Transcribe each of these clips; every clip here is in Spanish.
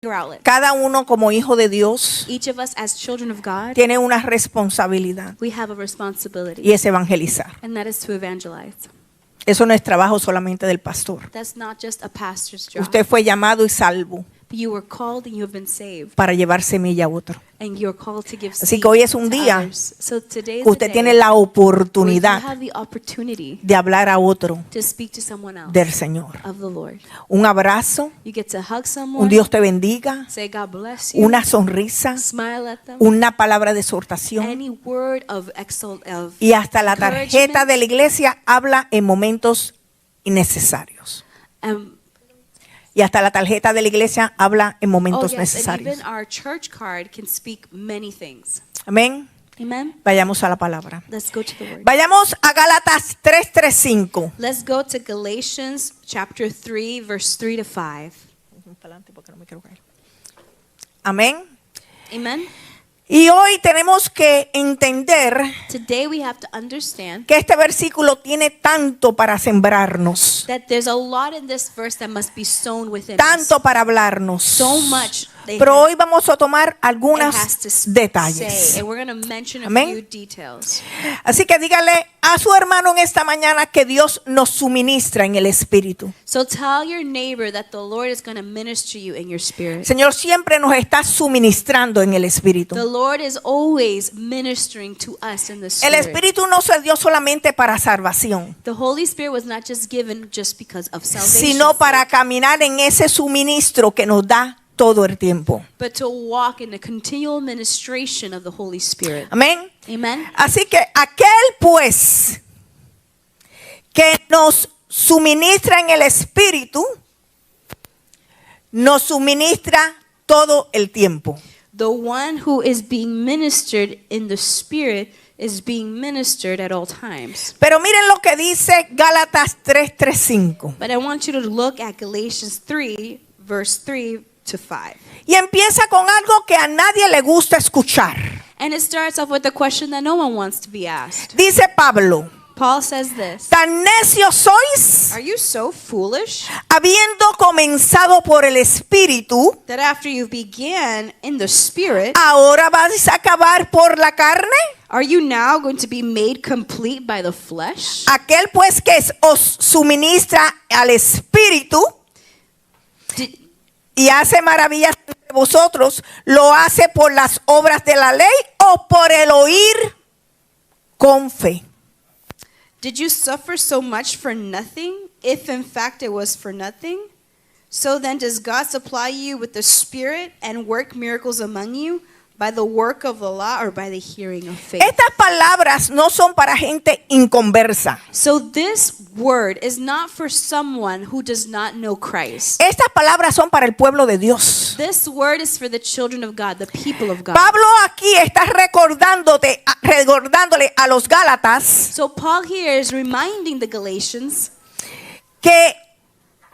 your outlet. Cada uno como hijo de Dios Each of us as children of God, tiene una responsabilidad we have a responsibility, y es evangelizar. and that is to evangelize. Eso no es trabajo solamente del pastor. That's not just a pastor's job. Usted fue llamado y salvo But you were called and you have been saved, para llevar semilla a otro. and you are called to give Así seed que hoy es un to día others. So today is que usted the tiene day la where you oportunidad have the opportunity de hablar a otro to speak to someone else del Señor. of the Lord. Un abrazo, You get to hug un someone, Dios te bendiga, say God bless you, una sonrisa, smile at them, una palabra de exhortación. any word of of Y hasta la encouragement. tarjeta de la iglesia habla en momentos innecesarios. Y hasta la tarjeta de la iglesia habla en momentos And necesarios. even our church card can speak many things. Amén. Amen. Vayamos a la palabra. Let's go to the word. Vayamos a Gálatas 3:5. Let's go to Galatians chapter 3 verse 3 to 5. Amén. Amen. Y hoy tenemos que entender Today we have to understand que este versículo tiene tanto para sembrarnos, that there's a lot in this verse that must be sown within tanto us. para hablarnos. So much Pero hoy vamos a tomar it algunos has to say, detalles. and we're going to mention a Amén. few details. Así que dígale a su hermano en esta mañana que Dios nos suministra en el Espíritu. So tell your neighbor that the Lord is going to minister you in your spirit. El Señor siempre nos está suministrando en el Espíritu. The Lord is always ministering to us in the El spirit. Espíritu no se dio solamente para salvación, The Holy Spirit was not just given just because of salvation, sino para caminar en ese suministro que nos da todo el tiempo. but to walk in the continual ministration of the Holy Spirit. Amén. Amen. Así que aquel pues que nos suministra en el Espíritu, nos suministra todo el tiempo. The one who is being ministered in the Spirit is being ministered at all times. Pero miren lo que dice Gálatas 3:5. But I want you to look at Galatians 3, verse 3 to 5. Y empieza con algo que a nadie le gusta escuchar. And it starts off with a question that no one wants to be asked. Dice Pablo, Paul says this: ¿tan necios sois? Are you so foolish Habiendo comenzado por el Espíritu, that after you began in the Spirit, ¿ahora vais a acabar por la carne? are you now going to be made complete by the flesh? Aquel pues que os suministra al Espíritu Did, y hace maravillas entre vosotros, ¿lo hace por las obras de la ley o por el oír con fe? did you suffer so much for nothing, if in fact it was for nothing? So then does God supply you with the Spirit and work miracles among you by the work of the law or by the hearing of faith? Estas palabras no son para gente inconversa. So this word is not for someone who does not know Christ. Estas palabras son para el pueblo de Dios. This word is for the children of God, the people of God. Pablo aquí está recordándole a los Gálatas So Paul here is reminding the Galatians que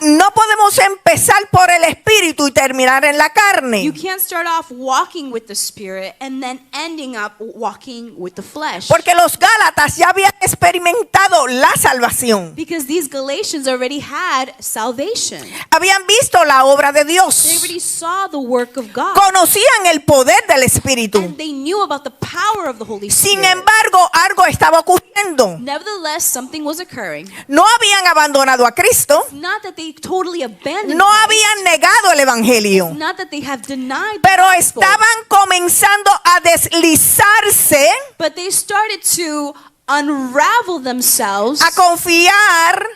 no podemos empezar por el Espíritu y terminar en la you carne. can't start off walking with the Spirit and then ending up walking with the flesh. Porque los Gálatas ya habían experimentado la salvación. Because these Galatians already had salvation. Habían visto la obra de They Dios. already saw the work of God. Conocían el poder del Espíritu. And they knew about the power of the Holy Sin Spirit. embargo, algo estaba ocurriendo. Nevertheless, something was occurring. No habían abandonado a Cristo. Not that they totally abandoned No Christ. habían negado el Evangelio. Not that they have denied the Pero gospel, estaban comenzando a deslizarse, but they started to unravel themselves, a confiar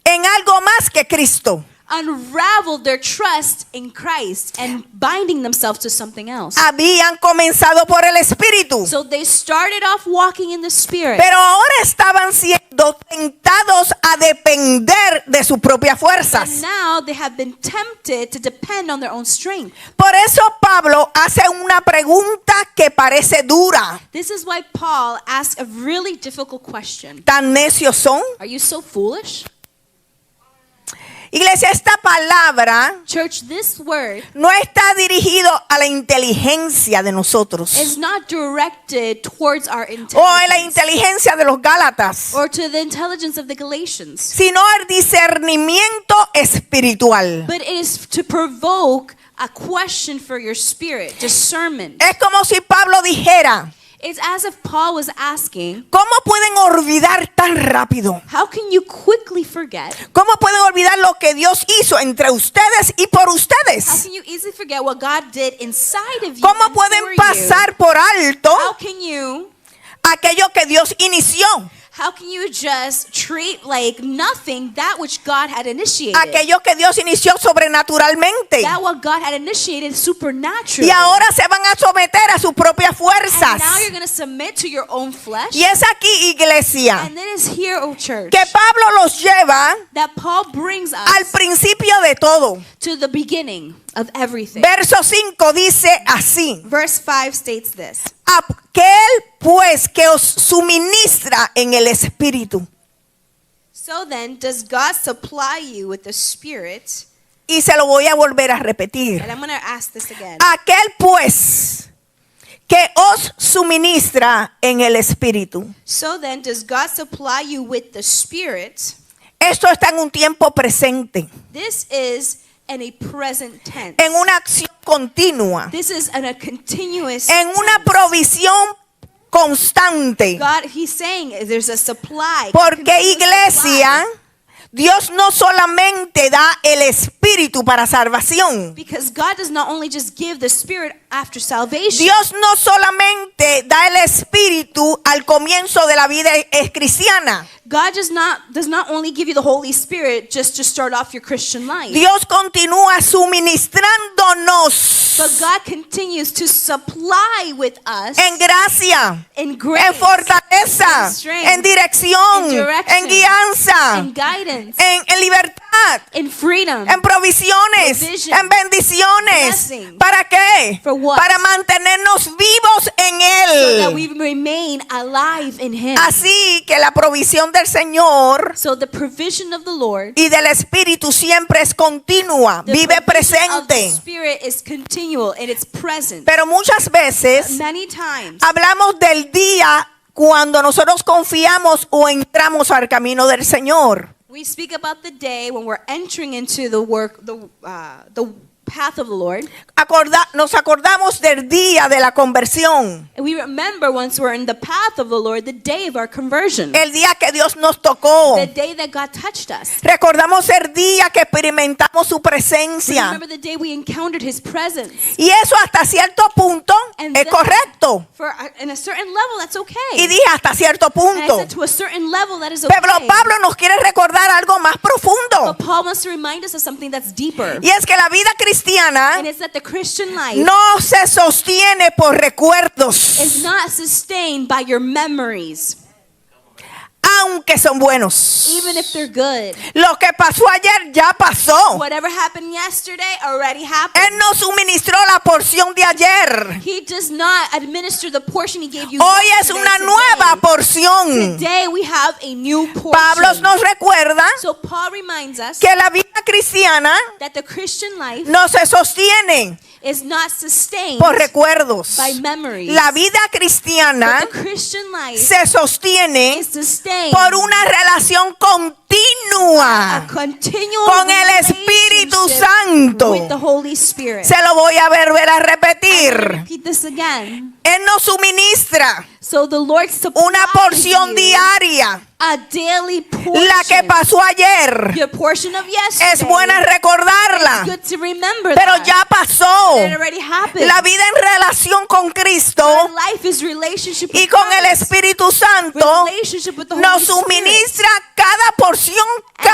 en algo más que Cristo. unraveled their trust in Christ and binding themselves to something else. Habían comenzado por el Espíritu, So they started off walking in the Spirit, pero ahora estaban siendo tentados a depender de sus propias but fuerzas. now they have been tempted to depend on their own strength. Por eso Pablo hace una pregunta que parece dura. This is why Paul asked a really difficult question. ¿Tan necios son? Are you so foolish? Iglesia, esta palabra Church, this word no está dirigido a la inteligencia de nosotros is not directed towards our o a la intelligence inteligencia de los Gálatas, or to the intelligence of the Galatians, sino al discernimiento espiritual. but it is to provoke a question for your spirit, discernment. Es como si Pablo dijera, It's as if Paul was asking, ¿cómo pueden olvidar tan rápido? how can you quickly forget? ¿Cómo pueden olvidar lo que Dios hizo entre ustedes y por How ustedes? can you easily forget what God did inside of you? ¿Cómo and for pueden you? pasar por alto How can you aquello que Dios inició? How can you just treat like nothing that which God had initiated? Aquello que Dios inició sobrenaturalmente. That what God had initiated supernaturally. Y ahora se van a someter a sus propias And fuerzas. now you're going to submit to your own flesh. Y es aquí, iglesia, And it is here, O church, que Pablo los lleva that Paul brings al us principio de todo. to the beginning of everything. Verso 5 dice así: Verse 5 states this. aquel pues que os suministra en el Espíritu. So then, does God supply you with the Spirit? Y se lo voy a volver a repetir. And I'm going to ask this again. Aquel pues que os suministra en el Espíritu. So then, does God supply you with the Spirit? Esto está en un tiempo presente, This is in a present tense. en una acción continua, This is in a continuous en una tense. provisión constante. God, he's saying there's a supply. Porque continuous iglesia, supply. Dios no solamente da el Espíritu para salvación. Because God does not only just give the Spirit after salvation. Dios no solamente da el Espíritu al comienzo de la vida cristiana. God does not only give you the Holy Spirit just to start off your Christian life. Dios continúa suministrándonos But God continues to supply with us en gracia, in grace, en fortaleza, in strength, en dirección, in direction, en guianza, in guidance, en libertad, in freedom. en provisiones, Provision, en bendiciones. blessing. ¿Para qué? For what? Para mantenernos vivos en So that Él. we remain alive in Him. Así que la provisión del Señor So the provision of the Lord, y del Espíritu siempre es continua, the vive provision of the presente. Spirit is continual and it's present. Pero muchas veces Many times hablamos del día cuando nosotros confiamos o entramos al camino del Señor. we speak about the day when we're entering into the path of the Lord. Nos acordamos del día de la conversión, And we remember once we're in the path of the Lord, the day of our conversion. el día que Dios nos tocó. The day that God touched us. Recordamos el día que experimentamos su We presencia. remember the day we encountered His presence. Y eso hasta cierto punto And es that- correcto. In a certain level, that's okay. Y dije hasta cierto And I punto. said to a certain level, that is okay. Pero Pablo nos quiere recordar algo más profundo. But Paul wants to remind us of something that's deeper. Y es que la vida cristiana And it's that the Christian life no se sostiene por recuerdos, is not sustained by your memories, aunque son buenos. even if they're good. Lo que pasó ayer ya pasó. Whatever happened yesterday already happened. Él no suministró la porción de ayer. He does not administer the portion He gave you Hoy es yesterday. una nueva porción. Today we have a new portion. Pablo nos recuerda So Paul reminds us que la vida cristiana that the Christian life no se sostiene is not sustained por recuerdos. by memories. La vida cristiana But the Christian life se sostiene is sustained por una relación continua a continual con el Espíritu relationship Santo. with the Holy Spirit. Se lo voy a volver a I'm gonna repetir. repeat this again. Él nos suministra So the Lord supplies una porción you diaria. a daily portion. La que pasó ayer. Your portion of yesterday. Es buena recordarla, It's good to remember pero that. ya pasó. It already happened. La vida en relación con Cristo Our life is relationship y with con el Christ. Espíritu Santo Relationship with the Holy nos Spirit. suministra cada porción And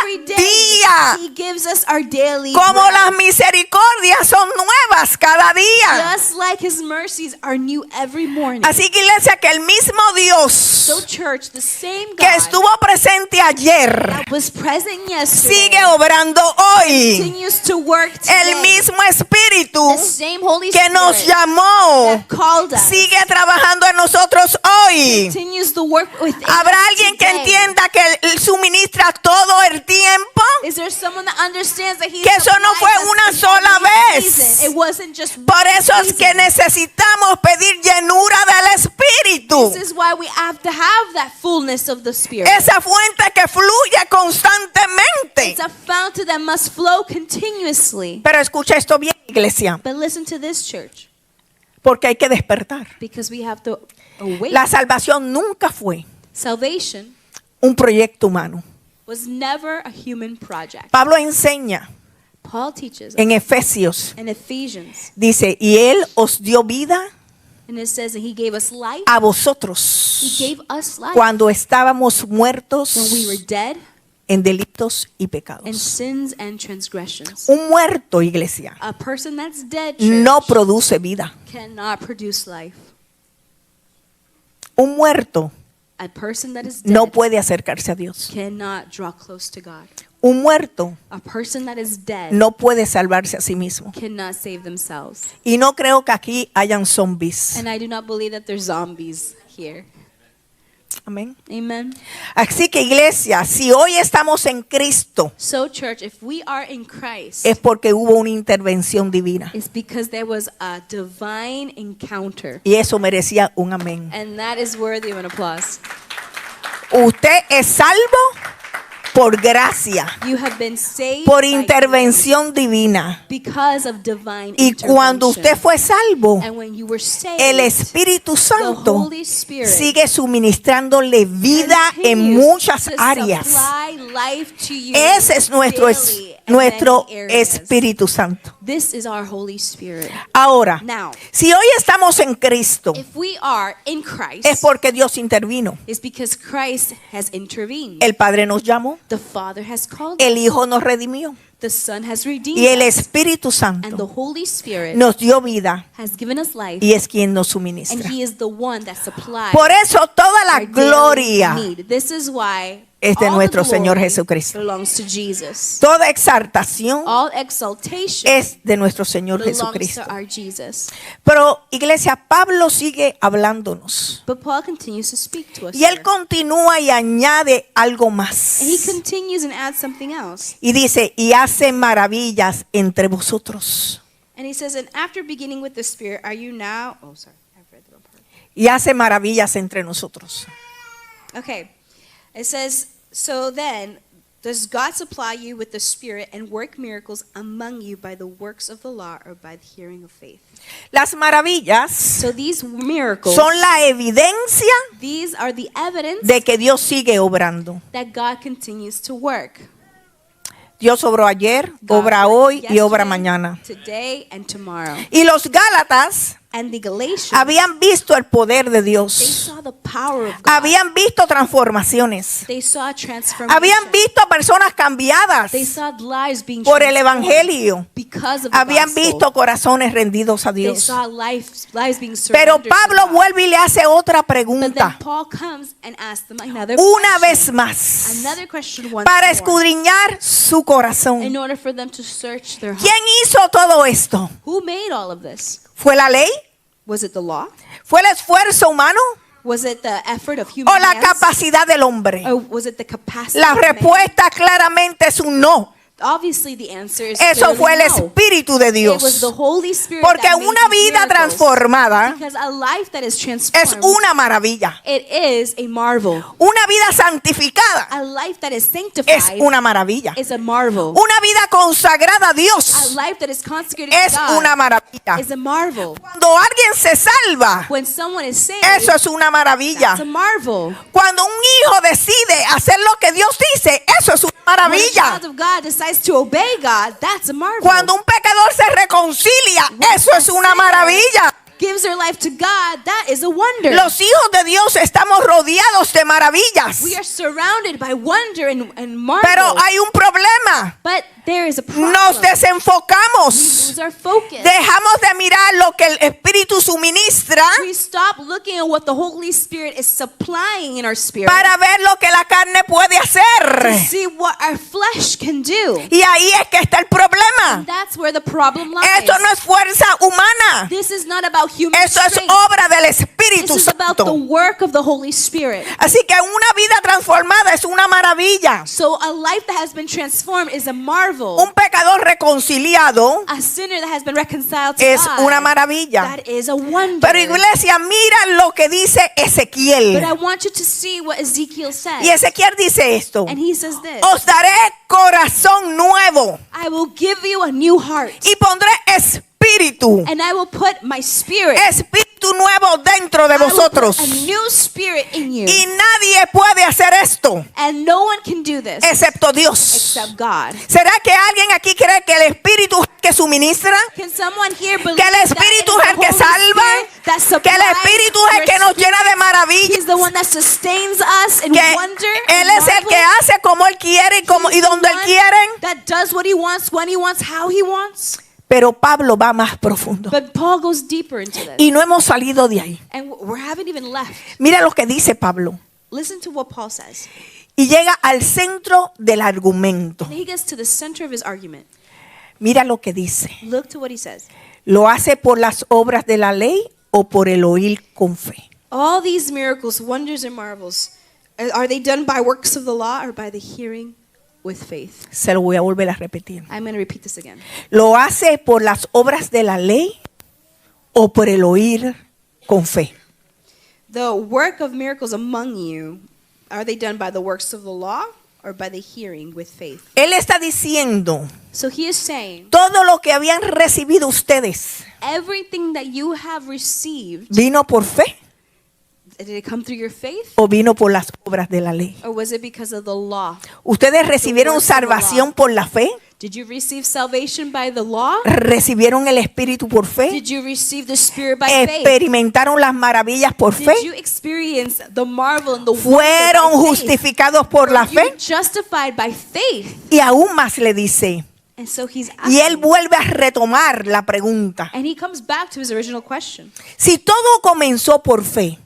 every cada day, día. He gives us our daily Como bread. las misericordias son nuevas cada día. Just like His mercies are new every morning. Así que iglesia, que el mismo Dios So church, the same que God estuvo presente ayer that was present yesterday sigue obrando hoy. continues to work today. El mismo Espíritu The same Holy que nos Spirit llamó that called us sigue trabajando en nosotros hoy. continues to work within ¿Habrá us alguien que today. entienda que Él suministra todo el tiempo? Is there someone that understands that He Que eso no fue supplies us una in sola every vez. season? It wasn't just Por one eso es que season. necesitamos pedir llenura del Espíritu. This is why we have to have that fullness of the Spirit. Esa fuente que fluye constantemente. It's a fountain that must flow continuously. Pero escucha esto bien, iglesia, But listen to this, church, porque hay que despertar. because we have to awake. La salvación nunca fue Salvation un proyecto humano. was never a human project. Pablo enseña Paul teaches en Efesios, in Ephesians, dice, y Él os dio vida and it says that he gave us life. a He vosotros gave us life cuando estábamos muertos when we were dead en delitos y in pecados. sins and transgressions. Un muerto, iglesia, A person that's dead, no church, produce vida. cannot produce life. Un muerto A person that is dead no puede acercarse a Dios. cannot draw close to God. Un muerto A person that is dead no puede salvarse a sí mismo. cannot save themselves. Y no creo que aquí hayan zombies. And I do not believe that there's zombies here. Amén. Amen. Así que iglesia, si hoy estamos en Cristo, So, church, if we are in Christ, es porque hubo una intervención divina. it's because there was a divine encounter. Y eso merecía un amén. And that is worthy of an applause. Usted es salvo por gracia, You have been saved por by intervención divina. grace because of divine Y cuando intervention. usted fue salvo, And when you were saved, el Espíritu the Santo Holy Spirit sigue suministrándole vida en continues muchas to áreas. supply life to you Ese es nuestro, daily in nuestro many areas. Espíritu Santo. This is our Holy Spirit. Ahora, Now, si hoy estamos en Cristo, if we are in Christ, es porque Dios intervino. it's because Christ has intervened. El Padre nos llamó, The Father has called el us. Hijo nos redimió The Son has redeemed y el us. Espíritu And the Santo Holy Spirit nos dio vida has given us life. y es quien nos And suministra. He is the one that supplies Por eso toda la our daily gloria need. This is why es de all the nuestro Señor glory Jesucristo. belongs to Jesus. Toda exaltación All exaltation es de nuestro Señor belongs Jesucristo. to our Jesus. Pero iglesia, Pablo sigue hablándonos. But Paul continues to speak to us. Y él here. continúa y añade algo más. And he continues and adds something else. Y dice, y hace maravillas entre vosotros. And he says, and after beginning with the Spirit, are you now? Oh, sorry, I've read the wrong part. Y hace maravillas entre nosotros. Okay. It says, so then, does God supply you with the Spirit and work miracles among you by the works of the law or by the hearing of faith? Las maravillas So these miracles, son la evidencia these are the evidence de que Dios sigue obrando. that God continues to work. Dios obró ayer, God obra worked hoy y obra yesterday, mañana. Today and tomorrow. Y los Gálatas And the Galatians, habían visto el poder de they Dios. saw the power of God. Habían visto transformaciones. They saw transformation. Habían visto personas cambiadas They saw lives being por el transformed Evangelio. because of the Habían gospel. visto corazones rendidos a They Dios. saw lives being Pero surrendered to Pablo God. vuelve y le hace otra But then pregunta, Paul comes and asks them another una question. vez más, Another question once para more, escudriñar su corazón. in order for them to search their heart. ¿Quién hizo todo esto? Who made all of this? ¿Fue la ley? Was it the law? ¿Fue el esfuerzo humano? Was it the effort of human ¿O la hands? capacidad del hombre? Or was it the capacity La of man? respuesta claramente es un no. Obviously the answer is Eso fue el clearly no. Espíritu de It was Dios. the Holy Spirit Porque that made una these vida miracles. transformada Because a life that is es transformed, una maravilla. it is a marvel. Una vida santificada A life that is sanctified es una maravilla. is a marvel. Una vida consagrada a A Dios life that is consecrated es to God una maravilla. is a marvel. Cuando alguien se salva, When someone is saved, eso es una maravilla. that's a marvel. Cuando un hijo decide hacer lo que Dios dice, eso es una When a maravilla. child of God decides to obey God, that's a marvel. Cuando un pecador se reconcilia, eso es una maravilla. Gives their life to God, that is a wonder. Los hijos de Dios estamos rodeados de maravillas. We are surrounded by wonder and marvel. Pero hay un problema. But there is a problem. Nos We desenfocamos. lose our focus. Dejamos de mirar lo que el Espíritu suministra We stop looking at what the Holy Spirit is supplying in our spirit para ver lo que la carne puede to hacer. see what our flesh can do. Y ahí es que está el problema. And that's where the problem lies. Esto no es fuerza humana. This is not about human Eso es strength. obra del This Espíritu is about the Santo. work of the Holy Spirit. Así que una vida transformada es una maravilla. So a life that has been transformed is a marvel. Un pecador reconciliado A sinner that has been reconciled to es God, una maravilla. that is a wonder. Pero iglesia, mira lo que dice But I Ezequiel. want you to see what Ezekiel says. Y Ezequiel dice esto: And he says this: os daré corazón nuevo I will give you a new heart. y pondré espíritu, And I will put my spirit. espíritu nuevo dentro de I will put vosotros. a new spirit in you. Y nadie puede hacer esto And no one can do this excepto Dios. except God. ¿Será que alguien aquí cree que el espíritu es el que suministra? Can someone here believe Que el that it espíritu is es el the que Holy salva, Spirit that que el supplies espíritu es el your que nos spirit? llena de maravillas, He's the one that sustains us in que wonder Él and es el que marvel. hace como Él quiere y, como, He's y the donde Él one quiere. that does what he wants, when he wants, how he wants. Pero Pablo va más profundo. But Paul goes deeper into this. Y no hemos salido de ahí. And we haven't even left. Mira lo que dice Pablo. Listen to what Paul says. Y llega al centro del argumento. He gets to the center of his argument. Mira lo que dice. Look to what he says. ¿Lo hace por las obras de la ley o por el oír con fe? All these miracles, wonders, and marvels, are they done by works of the law or by the hearing with faith? Se lo voy a volver a repetir. I'm going to repeat this again. ¿Lo hace por las obras de la ley o por el oír con fe? The work of miracles among you, are they done by the works of the law or by the hearing with faith? Él está diciendo, So he is saying, todo lo que habían recibido ustedes everything that you have received, vino por fe did it come through your faith o vino por las obras de la ley. or was it because of the law? ¿Ustedes recibieron salvación por la fe? Did you receive salvation by the law? ¿Recibieron el Espíritu por fe? Did you receive the Spirit by faith? ¿Experimentaron las maravillas por fe? Did you experience the marvel and the wonder ¿Fueron by faith? justificados por la Were you fe? justified by faith? Y aún más le dice, And so he's y él asking, vuelve a retomar la pregunta. and he comes back to his original question. Si todo comenzó por fe,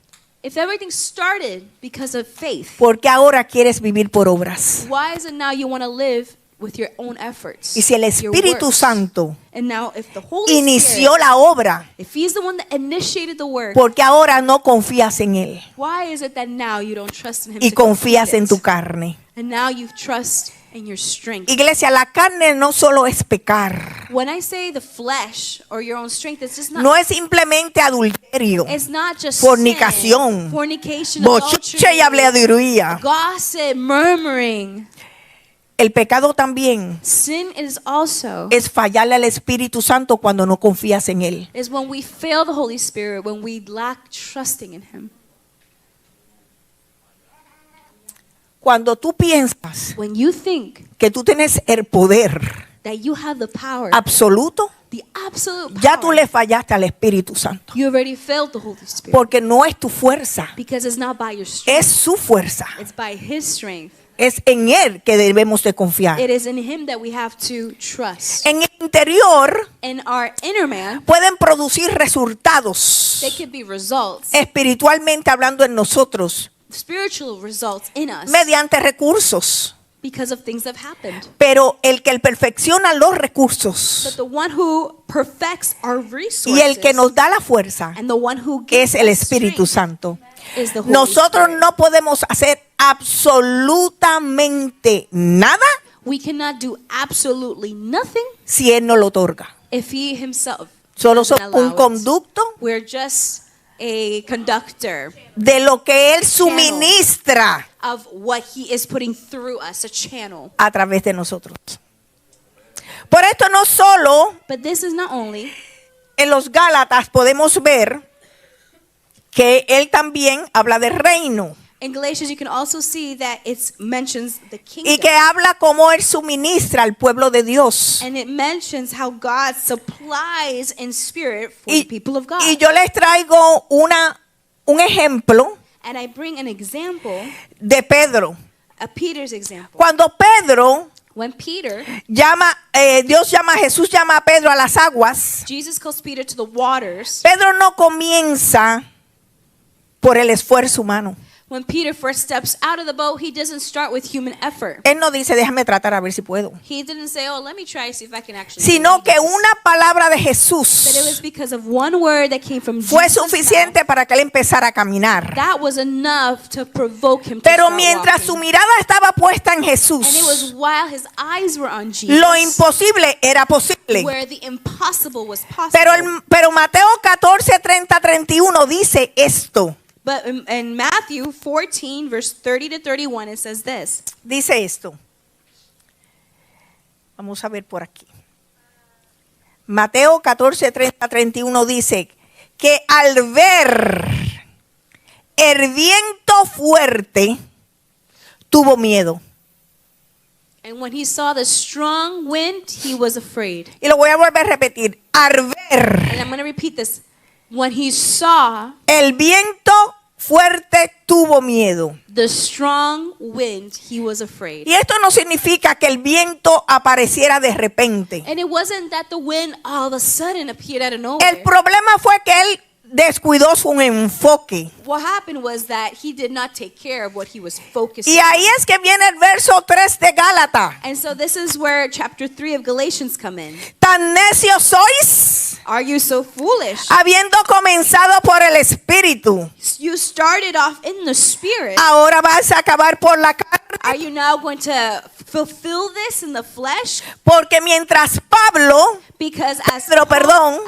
If everything started because of faith, ¿por qué ahora quieres vivir por obras? why is it now you want to live with your own efforts? Y si el your Espíritu works? Santo And now if the Holy inició Spirit, la obra, if he's the one that initiated the work, ¿por qué ahora no confías en Él why is it that now you don't trust in him y to complete confías en it? tu carne? And now you trust in your strength. Iglesia, la carne no solo es pecar, When I say the flesh or your own strength, it's just not. no es simplemente adulterio, It's not just fornicación, sin, fornication, bochinche y habladuría. gossip, murmuring. El pecado también Sin is also es fallarle al Espíritu Santo cuando no confías en Él. is when we fail the Holy Spirit, when we lack trusting in Him. Cuando tú piensas When you think que tú tienes el poder that you have the power, absoluto, the absolute ya tú power, le fallaste al Espíritu Santo. you already failed the Holy Spirit. Porque no es tu fuerza, Because it's not by your strength, es su fuerza. it's by His strength. Es en Él que debemos de confiar. It is in Him that we have to trust. En el interior In our inner man, pueden producir resultados there could be results, espiritualmente hablando en nosotros spiritual results in us mediante recursos. because of things that have happened. Pero el que perfecciona los But recursos the one who perfects our resources y el que nos da la fuerza and the one who es gives el us Espíritu strength Santo. is the Holy Nosotros Spirit. no podemos hacer absolutamente nada We cannot do absolutely nothing si Él no lo otorga. if He Himself Solo doesn't somos un allow it. conducto We're just a conductor de lo que Él suministra of what He is putting through us, a channel. a través de nosotros. Por esto no solo But this is not only, en los Gálatas podemos ver que Él también habla del reino in Galatians you can also see that it mentions the kingdom. y que habla cómo Él suministra al pueblo de Dios. And it mentions how God supplies in spirit for the people of God. Y yo les traigo un ejemplo And I bring an example, de Pedro. a Peter's example. Cuando Pedro When Peter, Jesús llama a Pedro a las aguas, Jesus calls Peter to the waters. Pedro no comienza por el esfuerzo humano. When Peter first steps out of the boat, he doesn't start with human effort. Él no dice, déjame tratar a ver si puedo. He didn't say, oh, let me try to see if I can actually Sino do que this. una palabra de But it was Jesús because of one word that came from fue Jesus' suficiente para que él empezara a caminar. mouth. That was enough to provoke him to Pero start mientras su walking. mirada estaba puesta en And it was Jesús, while his eyes were on Jesus, lo imposible era posible. where the impossible was possible. Pero Mateo 14, 30, 31 dice esto. But in Matthew 14, verse 30 to 31, it says this. Dice esto. Vamos a ver por aquí. Mateo 14, 30, 31 dice que al ver el viento fuerte, tuvo miedo. And when he saw the strong wind, he was afraid. Y lo voy a volver a repetir. Al ver And I'm going to repeat this. When he saw el viento fuerte, tuvo miedo. the strong wind, he was afraid. Y esto no significa que el viento apareciera de repente. And it wasn't that the wind all of a sudden appeared out of El nowhere. problema fue que él descuidó su enfoque. What happened was that he did not take care of what he was focused Y on. ahí es que viene el verso 3 de Gálatas. And so this is where chapter 3 of Galatians come in. Tan necios sois, Are you so foolish? habiendo comenzado por el Espíritu, You started off in the spirit. ahora vas a acabar por la carne. Are you now going to fulfill this in the flesh? Porque mientras Pablo Because Pedro, perdón,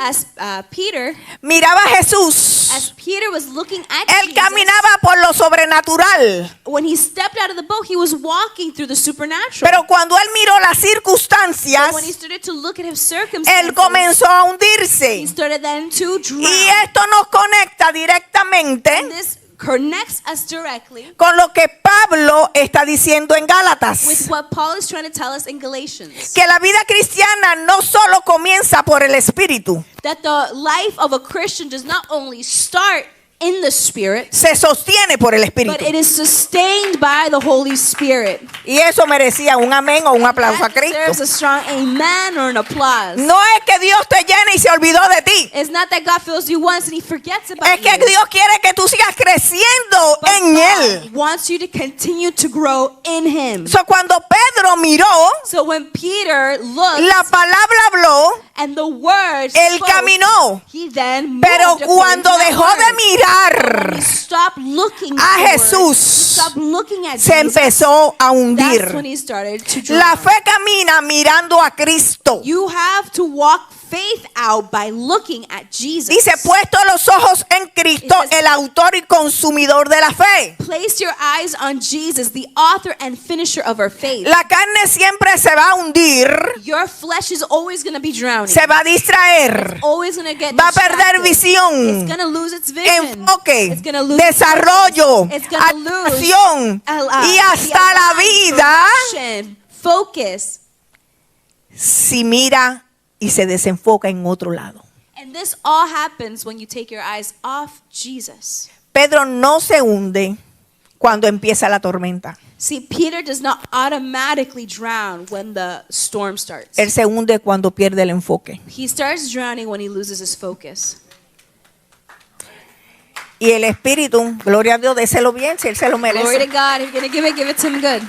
Peter, miraba a Jesús, as Peter was looking at él Jesus, caminaba por lo sobrenatural. when he stepped out of the boat, he was walking through the supernatural. Pero cuando él miró las But circunstancias, when he started to look at his él circumstances, comenzó a he hundirse. started then to drown. Y esto nos conecta And directamente this connects us directly con lo que Pablo está diciendo en with Gálatas. what Paul is trying to tell us in Galatians. Que la vida cristiana no solo comienza por el Espíritu, That the life of a Christian does not only start in the Spirit, se sostiene por el but Espíritu. it is sustained by the Holy Spirit. Y eso merecía un amén o un aplauso a That deserves Cristo. a strong amen or an applause. No es que Dios te llene y se olvidó de ti. It's not that God fills you once and He forgets about Es que you. Dios quiere que tú sigas creciendo But en God Él. wants you to continue to grow in Him. So, cuando Pedro miró, So when Peter looked la palabra habló, and the words él spoke, caminó. he then moved Pero according cuando to that dejó de word. When mirar, he stopped looking a forward, Jesús, he stopped looking at se Jesus, empezó a that's when hundir. he started to drown. La fe camina mirando a Cristo. You have to walk faith out by looking at Jesus. Dice, puesto los ojos en Cristo, el autor y consumidor de la fe. Place your eyes on Jesus, the author and finisher of our faith. La carne siempre se va a hundir, Your flesh is always going to be drowning. se va a distraer, Always going to get va a perder distracted. visión, It's going to lose its vision. enfoque, It's going to lose desarrollo, It's going to lose acción y hasta la vida focus. si mira y se desenfoca en otro lado. And this all happens when you take your eyes off Jesus. Pedro no se hunde cuando empieza la tormenta. See, Peter does not automatically drown when the storm starts. Él se hunde cuando pierde el enfoque. He starts drowning when he loses his focus. Y el Espíritu, gloria a Dios, déselo bien si Él se lo Glory to merece. God. If you're going to give it to him good.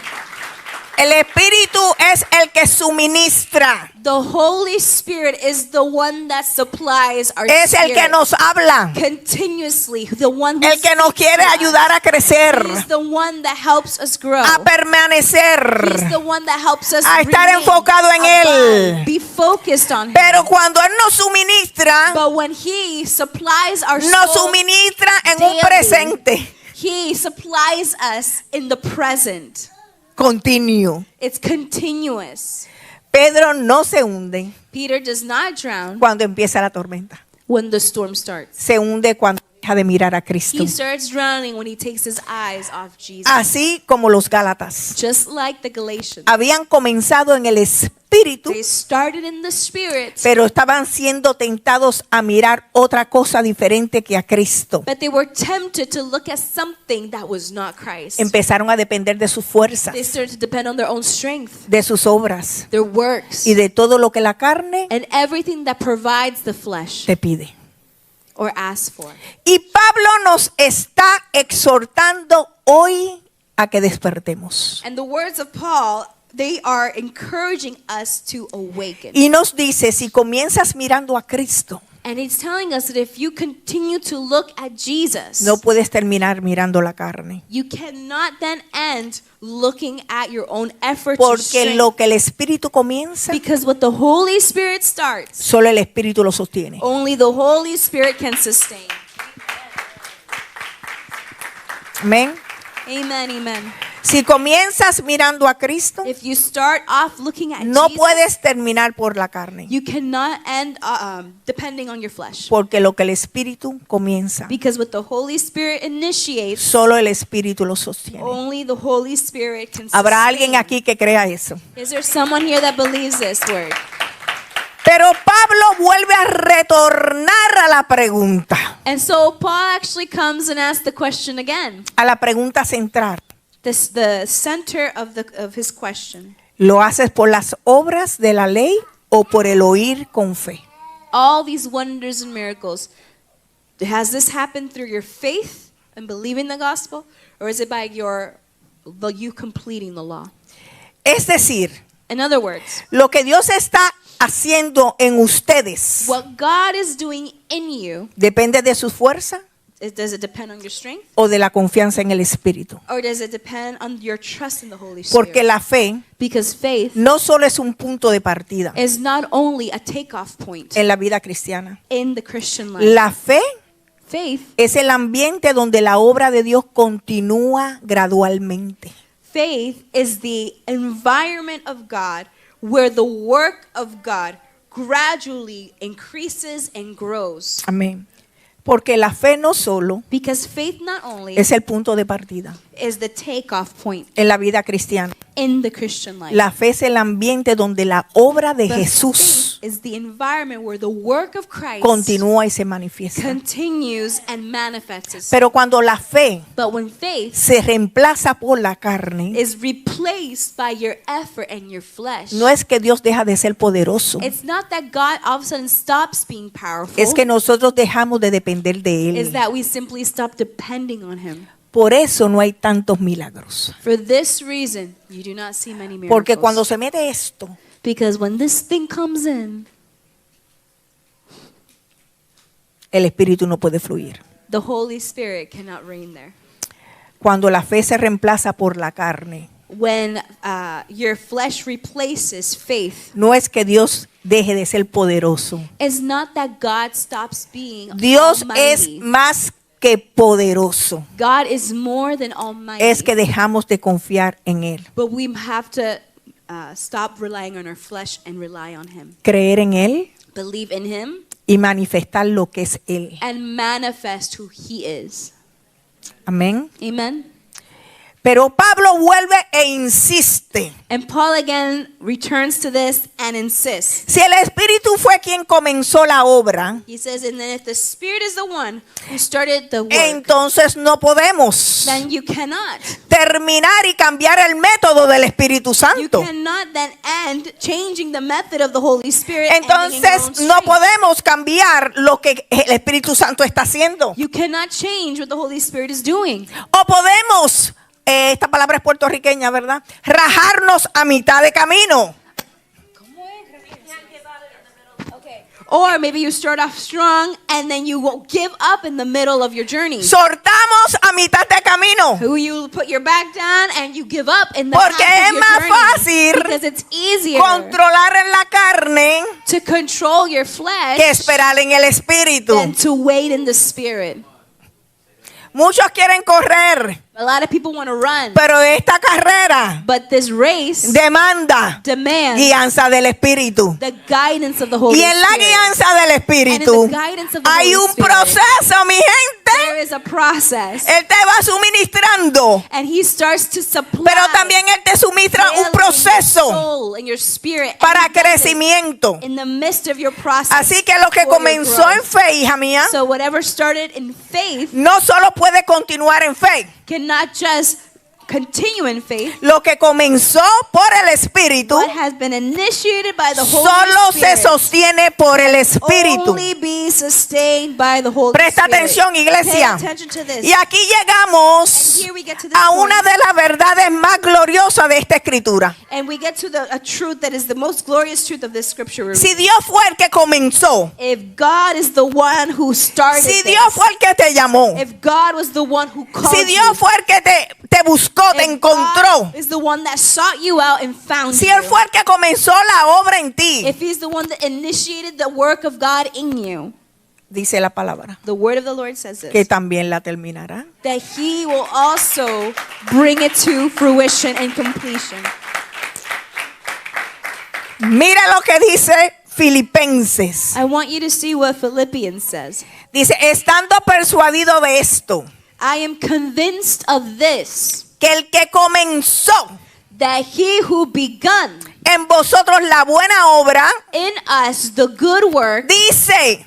El Espíritu es el que suministra. The Holy Spirit is the one that supplies our Es el que spirit nos habla. continuously. The one who El que nos speaks quiere to us. ayudar a crecer, He's the one that helps us grow. a permanecer. He's the one that helps us A estar remain, enfocado en abide, Él. be focused on Him. Pero cuando Él nos suministra, But when He supplies our nos soul, suministra en un daily. presente He supplies us in the present. continuo. It's continuous. Pedro no se hunde Peter does not drown cuando empieza la tormenta. when the storm starts. Se hunde cuando deja de mirar a Cristo. He starts drowning when he takes his eyes off Jesus. Así como los Gálatas Just like the Galatians. habían comenzado en el Espíritu, They started in the Spirit, pero estaban siendo tentados a mirar otra cosa diferente que a Cristo. but they were tempted to look at something that was not Christ. Empezaron a depender de sus fuerzas, They started to depend on their own strength, de sus obras their works, y de todo lo que la carne and everything that provides the flesh te pide. or asks for. Y Pablo nos está exhortando hoy a que despertemos. And the words of Paul, they are encouraging us to awaken. Y nos dice, si comienzas mirando a Cristo, And he's telling us that if you continue to look at Jesus, no puedes terminar mirando la carne. you cannot then end looking at your own efforts or Porque strength. lo que el Espíritu comienza, Because what the Holy Spirit starts, solo el Espíritu lo sostiene. only the Holy Spirit can sustain. Amén. Amen, amen. Si comienzas mirando a Cristo, If you start off looking at no Jesus, puedes terminar por la carne, you cannot end depending on your flesh. porque lo que el Espíritu comienza, Because what the Holy Spirit initiates, solo el Espíritu lo sostiene. only the Holy Spirit can ¿Habrá alguien sustain. aquí que crea eso? Is there someone here that believes this word? Pero Pablo vuelve a retornar a la pregunta, And so Paul actually comes and asks the question again. a la pregunta central. The center of his question. ¿Lo haces por las obras de la ley o por el oír con fe? All these wonders and miracles, has this happened through your faith and believing the gospel, or is it by you completing the law? Es decir, In other words, lo que Dios está haciendo en ustedes what God is doing in you, depende de su fuerza does it depend on your strength, o de la confianza en el Espíritu. or does it depend on your trust in the Holy Porque Spirit? la fe Because faith no solo es un punto de partida is not only a takeoff point en la vida cristiana. in the Christian life. La fe Faith es el ambiente donde la obra de Dios continúa gradualmente. Faith is the environment of God where the work of God gradually increases and grows. Amén. Porque la fe no solo Because faith not only es el punto de partida is the takeoff point en la vida cristiana. in the Christian life. La fe es el ambiente donde la obra de But Jesús faith is the environment where the work of Christ continúa y se manifiesta. continues and manifests itself. Pero cuando la fe But when faith se reemplaza por la carne, is replaced by your effort and your flesh, no es que Dios deja de ser poderoso, it's not that God all of a sudden stops being powerful. es que nosotros dejamos de depender de Is Él. that we simply stop depending on Him. Por eso no hay tantos milagros. For this reason, you do not see many miracles. Porque cuando se mete esto, Because when this thing comes in, el Espíritu no puede fluir. the Holy Spirit cannot reign there. Cuando la fe se reemplaza por la carne, When your flesh replaces faith, no es que Dios deje de ser poderoso. it's not that God stops being Dios es almighty. más que poderoso. God is more than almighty. Es que dejamos de confiar en Él, But we have to stop relying on our flesh and rely on Him. creer en Él Believe in Him y manifestar lo que es Él. and manifest who He is. Amén. Amen. Pero Pablo vuelve e insiste. And Paul again returns to this and insists. Si el Espíritu fue quien comenzó la obra, He says, and then if the Spirit is the one who started the work, entonces no podemos then you cannot. terminar y cambiar el método del Espíritu You Santo. cannot then end changing the method of the Holy Spirit. ending in your own Entonces no strength. podemos cambiar lo que el Espíritu Santo está haciendo. You cannot change what the Holy Spirit is doing. O podemos, esta palabra es puertorriqueña, ¿verdad? Rajarnos a mitad de camino. Or maybe you start off strong and then you will give up in the middle of your journey. Soltamos a mitad de camino. Who you put your back down and you give up in the Porque half es of your más journey. fácil Because it's easier Controlar en la carne to control your flesh que esperar en el Espíritu. than to wait in the Spirit. Muchos quieren correr, A lot of people want to run, pero esta carrera but this race demanda demands guianza del Espíritu. the guidance of the Holy Y en la Spirit. guianza del Espíritu And in the guidance of the hay Holy un Spirit, proceso, mi There gente. is a process, Él te va suministrando, and He starts to supply pero también Él te suministra daily un your proceso soul and your spirit and para He does it crecimiento. in the midst of your process. Así que lo que for your comenzó en growth. fe, hija mía, So whatever started in faith no solo puede continuar en fe. cannot just continue in faith. Lo que comenzó por el Espíritu What has been initiated by the Holy solo se Spirit sostiene por el Espíritu. only be sustained by the Holy Presta Spirit. atención, iglesia. Pay attention to this. Y aquí llegamos And here we get to this a point. una de las verdades más gloriosas de esta escritura. And we get to a truth that is the most glorious truth of this scripture. Si Dios fue el que comenzó, If God is the one who started si this, Dios fue el que te llamó, if God was the one who called si you, Dios fue el que te buscó, te if encontró, God is the one that sought you out and found si you, Él fue el que comenzó la obra en ti, if He's the one that initiated the work of God in you, dice la palabra, The word of the Lord says que this, también la terminará. that he will also bring it to fruition and completion. Mira lo que dice Filipenses. I want you to see what Philippians says. Dice, estando persuadido de esto, I am convinced of this, que el que comenzó that he who begun en vosotros la buena obra, in us the good work, dice,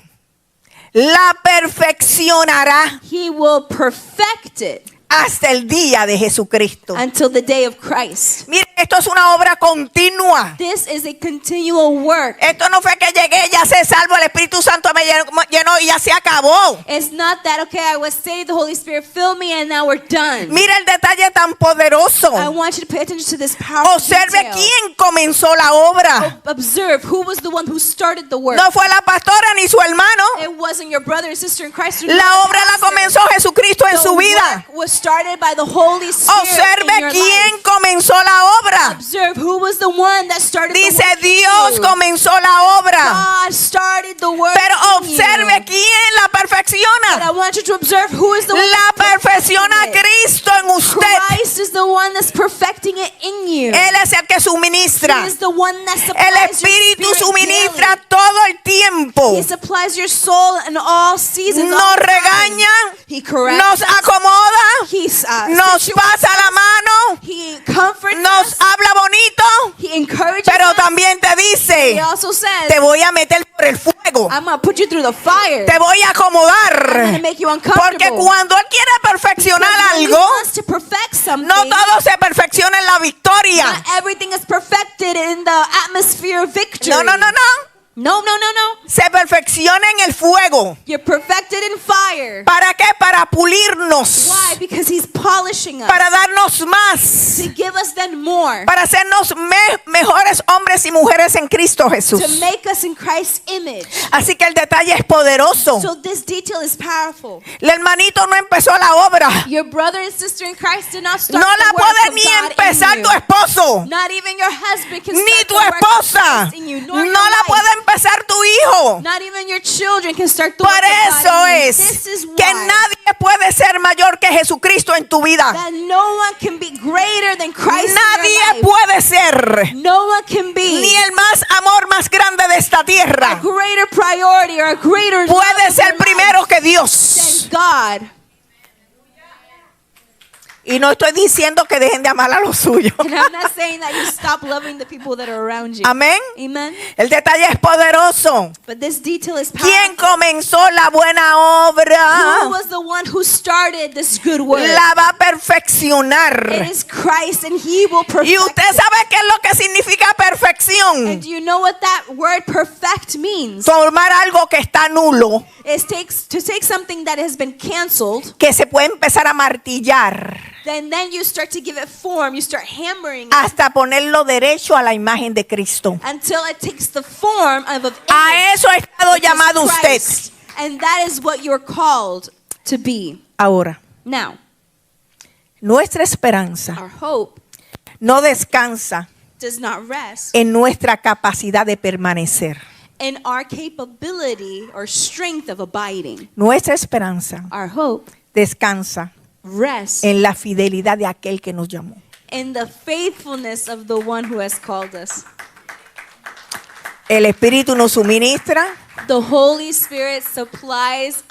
la perfeccionará he will perfect it hasta el día de Jesucristo. until the day of Christ. Miren, esto es una obra continua. This is a continual work. Esto no fue que llegué, ya se salvo, el Espíritu Santo me llenó y ya se acabó. It's not that, okay, I was saved, the Holy Spirit filled me, and now we're done. Mira el detalle tan poderoso. I want you to pay attention to this powerful Observe detail. quién comenzó la obra. Observe who was the one who started the work. No fue la pastora ni su hermano. It wasn't your brother and sister in Christ. La obra la comenzó Jesucristo en su vida. The work was started by the Holy Spirit in Observe your quién life. comenzó la obra. Observe who was the one that started Dice the work in Dios you. comenzó la obra. God started the work Pero in observe you. quién la But I perfecciona. want you to observe who is the one La that's perfecciona perfecting it. Cristo en usted. Christ is the one that's perfecting it in you. Él es el que He suministra. is the one that El supplies your Espíritu spirit suministra daily. todo el tiempo. He supplies your soul in all seasons. Nos all regaña, times. He corrects nos us. acomoda, He nos situates pasa la us. mano, He comforts nos us. habla bonito, He encourages pero us. también te He dice, also says, te voy a meter por el fuego, I'm going to put you through the fire. te voy a I'm going to acomodar. make you uncomfortable. Porque cuando Él quiere perfeccionar Because when he algo, wants to perfect something, no todo se perfecciona en la victoria. not everything is perfected in the atmosphere of victory. No, no, no, no. No, no, no, no. Se perfecciona en el fuego. You're perfected in fire. ¿Para qué? Para pulirnos, Why? Because he's polishing us. para darnos más, To give us then more. para hacernos mejores hombres y mujeres en Cristo Jesús. To make us in Christ's image. Así que el detalle es poderoso. So this detail is powerful. El hermanito no empezó la obra. Your brother and sister in Christ did not start No la the work puede of ni God in empezar you. tu esposo, Not even your husband can ni start tu the work of esposa. Christ in you, nor your No la wife. puede empezar tu hijo. Not even your children can start the Por work of eso God in you. es This is que why nadie puede ser mayor que Jesucristo en tu vida. that no one can be greater than Christ in Nadie your life. puede ser No one can be ni el más amor más grande de esta a tierra. greater priority or a greater love Puede of ser your primero life que Dios. than God. Y no estoy diciendo que dejen de amar a los suyos. And I'm not saying that you stop loving the people that are around you. Amén. Amen. El detalle es poderoso. But this detail is ¿Quién powerful. comenzó la buena obra? Who was the one who started this good work? La va a perfeccionar. It is Christ, and He will perfect Y usted it. sabe qué es lo que significa perfección. And do you know what that word perfect means? Tomar algo que está nulo, It takes to take something that has been canceled, que se puede empezar a martillar then you start to give it form. You start hammering it hasta ponerlo derecho a la imagen de Cristo. until it takes the form of an A image, eso ha estado which is llamado usted. Christ. And that is what you're called to be. Ahora, Now, nuestra esperanza our hope no descansa does not rest en nuestra capacidad de permanecer. in our capability or strength of abiding. Nuestra esperanza Our hope descansa rests en la fidelidad de aquel que nos llamó. in the faithfulness of the one who has called us. El Espíritu nos suministra, The Holy Spirit supplies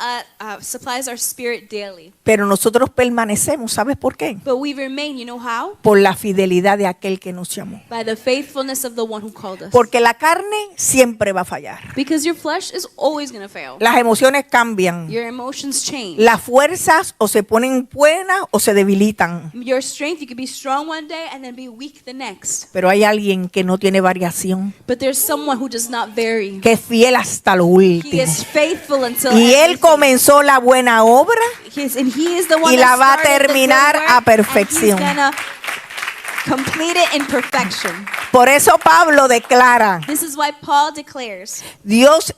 our spirit daily. pero nosotros permanecemos. ¿Sabes por qué? But we remain, you know how? Por la fidelidad de aquel que nos llamó. By the faithfulness of the one who called us. Porque la carne siempre va a fallar. Because your flesh is always going to fail. Las emociones cambian. Your emotions change. Las fuerzas o se ponen buenas o se debilitan. Your strength, you could be strong one day and then be weak the next. Pero hay alguien que no tiene variación, But there's someone who does not vary. que es fiel hasta lo He último. is faithful until Y Él everything. comenzó la buena obra And he is the one y la that va a started the good terminar work, a perfección. And he's gonna complete it in perfection. Por eso Pablo declara, This is why Paul declares, Dios,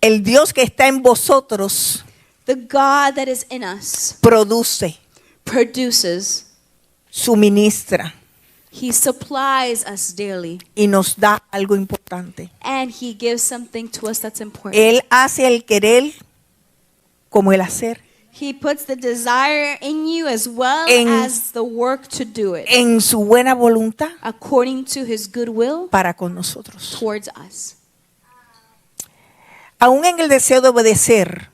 el Dios que está en vosotros the God that is in us produce, produces. suministra He supplies us daily. y nos da algo importante. And he gives something to us that's important. Él hace el querer como el hacer He puts the desire in you as well En- as the work to do it, en su buena voluntad according to his good will para con nosotros. towards us. Aún en el deseo de obedecer,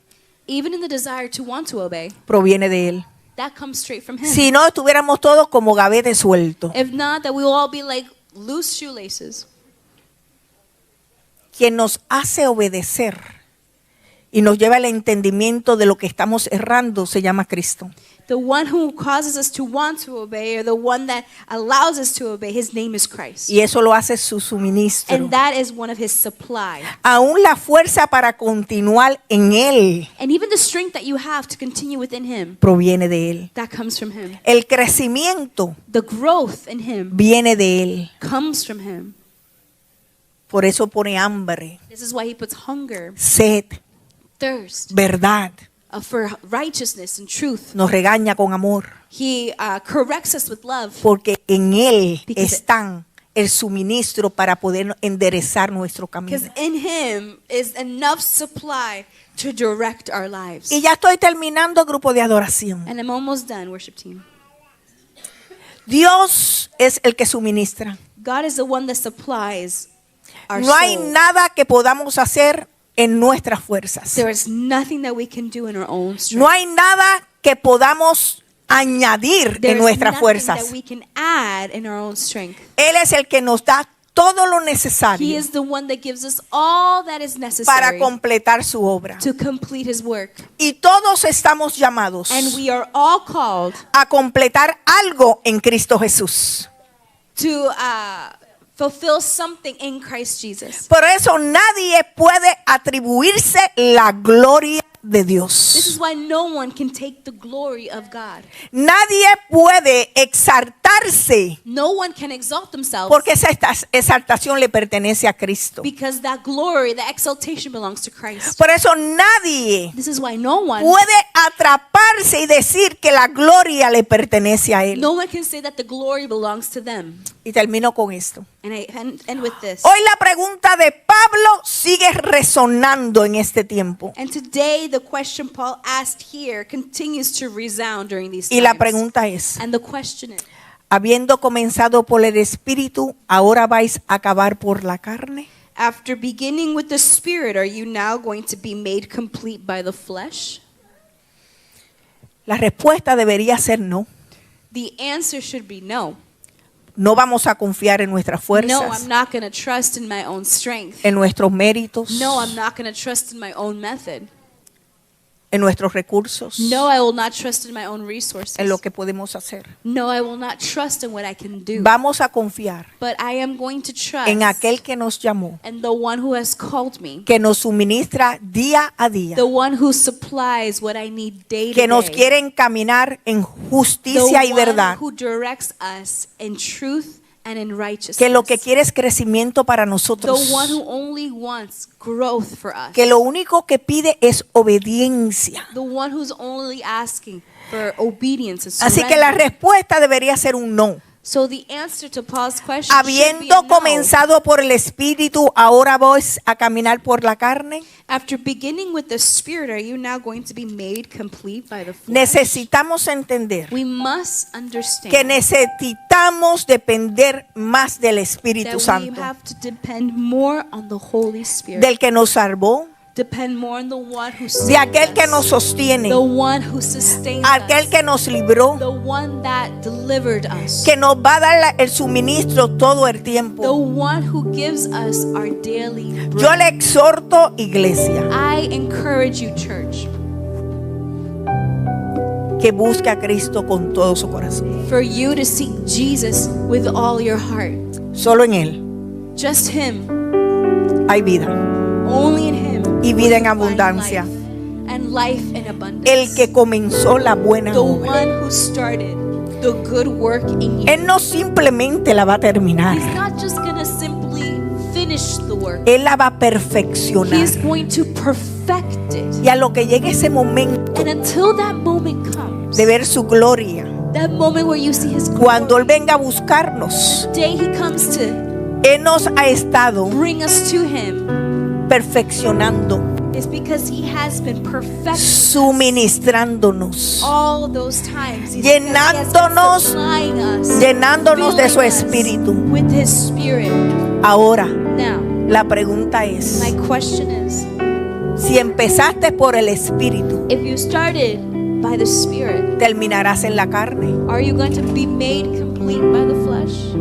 Even in the desire to want to obey, proviene de Él. that comes straight from him. Si no, estuviéramos todos como gavete suelto. If not, that we will all be like loose shoelaces. Quien nos hace obedecer y nos lleva al entendimiento de lo que estamos errando se llama Cristo. The one who causes us to want to obey, or the one that allows us to obey, his name is Christ. Y eso lo hace su suministro. And that is one of his supply. Aún la fuerza para continuar en Él And even the strength that you have to continue within him, proviene de Él. that comes from him. El crecimiento The growth in him viene de Él. comes from him. Por eso pone hambre, This is why he puts hunger, sed, thirst verdad. for righteousness and truth. Nos regaña con amor. He corrects us with love, Porque en Él Because- están el suministro para poder enderezar nuestro camino. because in him is enough supply to direct our lives. Y ya estoy terminando, grupo de adoración. And I'm almost done, worship team. Dios es el que suministra. God is the one that supplies our No hay soul. nada que podamos hacer en nuestras fuerzas. There is nothing that we can do in our own strength. No hay nada que podamos añadir There en is nuestras nothing fuerzas. that we can add in our own strength. Él es el que nos da todo lo He necesario is the one that gives us all that is para necessary completar su obra. to complete his work. Y todos estamos llamados And we are all called a completar algo en Cristo Jesús. to fulfill something in Christ Jesus. Por eso nadie puede atribuirse la gloria de This is Dios. why no one can take the glory of God. Nadie puede exaltarse No one can exalt themselves porque esa exaltación le pertenece a Cristo. because that glory, that exaltation belongs to Christ. Por eso nadie This is why no one atraparse y decir que la gloria le pertenece a Él. no one can say that the glory belongs to them. Y termino con esto. And I end with this. Hoy la pregunta de Pablo sigue resonando en este tiempo. And today the question Paul asked here continues to resound during these Y la times. pregunta es, And the question is, habiendo comenzado por el Espíritu, ¿ahora vais a acabar por la carne? after beginning with the Spirit, are you now going to be made complete by the flesh? La respuesta debería ser no. The answer should be no. No vamos a confiar en nuestras No, fuerzas, I'm not going to trust in my own strength. en nuestros méritos, No, I'm not going to trust in my own method. en nuestros recursos, No, I will not trust in my own resources. en lo que podemos hacer. No, I will not trust in what I can do. Vamos a confiar But I am going to trust en aquel que nos llamó, in the one who has called me. que nos suministra día a día, The one who supplies what I need day to que nos day. quiere encaminar en The justicia y one verdad, who directs us in truth and in righteousness. que lo que quiere es crecimiento para The nosotros, one who only wants growth for us. que lo único que pide es obediencia. The one who's only asking for obedience and Así que la surrender. respuesta debería ser un no. So the answer to Paul's question should be a Habiendo no. comenzado por el Espíritu, ¿ahora vais a caminar por la carne? After beginning with the Spirit, are you now going to be made complete by the flesh? Necesitamos entender We must understand que necesitamos depender más del Espíritu that we Santo, have to depend more on the Holy Spirit. del que nos salvó, Depend more on the one who de saved aquel que us, nos sostiene, the one who sustains aquel us, que nos libró, the one that delivered us, que nos va a dar el suministro todo el the tiempo. one who gives us our daily bread. Yo le exhorto, iglesia, I encourage you, church, que busque a Cristo con todo su corazón. for you to seek Jesus with all your heart. Solo en Él Just Him, hay vida only in Him, y vida en will you find abundancia. life, and life in abundance. El que comenzó la buena The obra, one who started the good work in you. Él no simplemente la va a terminar, He's not just going to simply finish the work. Él la va a perfeccionar. He's going to perfect it. Y a lo que llegue ese momento And until that moment comes, de ver su gloria, that moment where you see His cuando Él glory, venga a buscarnos, the day He comes to Él nos ha estado bring us to Him, perfeccionando, It's because He has been perfecting suministrándonos, all those times. It's llenándonos, because He has been supplying us, llenándonos de su filling us espíritu. with His Spirit. Ahora, Now, la pregunta es, my question is, si empezaste por el espíritu, if you started by the Spirit, terminarás en la carne. are you going to be made complete by the flesh?